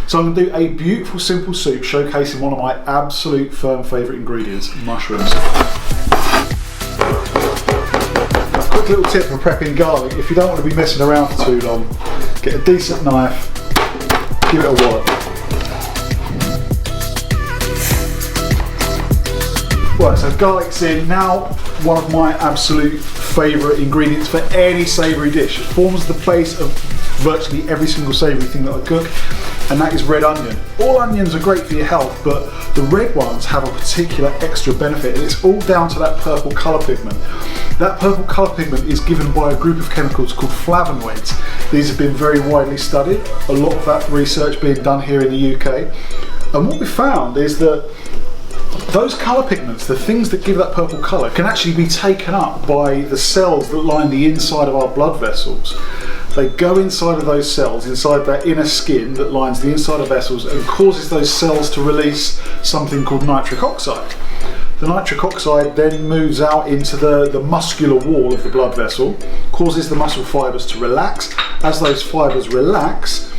So I'm going to do a beautiful simple soup showcasing one of my absolute firm favourite ingredients, mushrooms. A quick little tip for prepping garlic: if you don't want to be messing around for too long, get a decent knife, give it a wallop. Right, so garlic's in. Now, one of my absolute favourite ingredients for any savoury dish. It forms the base of virtually every single savoury thing that I cook, and that is red onion. All onions are great for your health, but the red ones have a particular extra benefit, and it's all down to that purple colour pigment. That purple colour pigment is given by a group of chemicals called flavonoids. These have been very widely studied, a lot of that research being done here in the UK, and what we found is that those colour pigments, the things that give that purple colour, can actually be taken up by the cells that line the inside of our blood vessels. They go inside of those cells, inside that inner skin that lines the inside of vessels, and causes those cells to release something called nitric oxide. The nitric oxide then moves out into the muscular wall of the blood vessel, causes the muscle fibres to relax. As those fibres relax,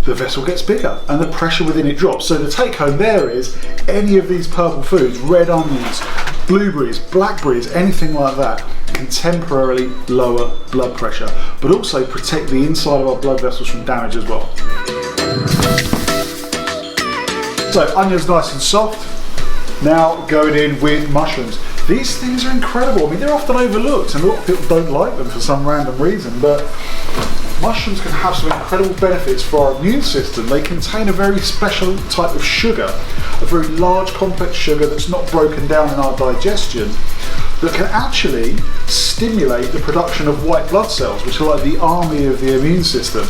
the vessel gets bigger and the pressure within it drops. So the take home there is, any of these purple foods, red onions, blueberries, blackberries, anything like that, can temporarily lower blood pressure, but also protect the inside of our blood vessels from damage as well. So onion's nice and soft. Now going in with mushrooms. These things are incredible. I mean, they're often overlooked and a lot of people don't like them for some random reason, but mushrooms can have some incredible benefits for our immune system. They contain a very special type of sugar, a very large complex sugar that's not broken down in our digestion, that can actually stimulate the production of white blood cells, which are like the army of the immune system.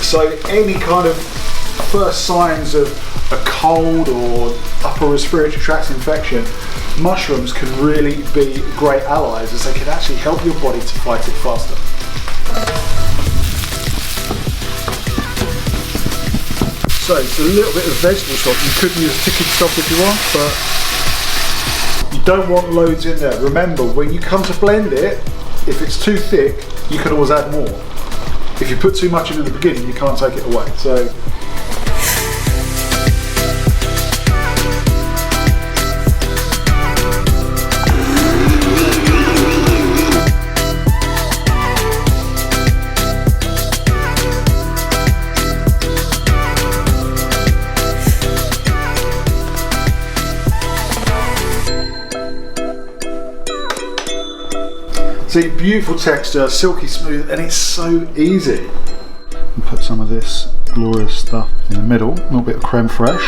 So any kind of first signs of a cold or upper respiratory tract infection, mushrooms can really be great allies, as they can actually help your body to fight it faster. So it's a little bit of vegetable stock. You could use chicken stock if you want, but you don't want loads in there. Remember, when you come to blend it, if it's too thick, you can always add more. If you put too much in at the beginning, you can't take it away. So see, beautiful texture, silky smooth, and it's so easy. And put some of this glorious stuff in the middle, a little bit of creme fraiche.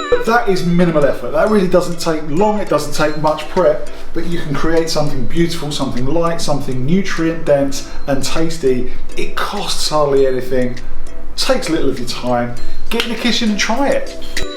But that is minimal effort. That really doesn't take long, it doesn't take much prep, but you can create something beautiful, something light, something nutrient dense and tasty. It costs hardly anything, takes little of your time. Get in the kitchen and try it.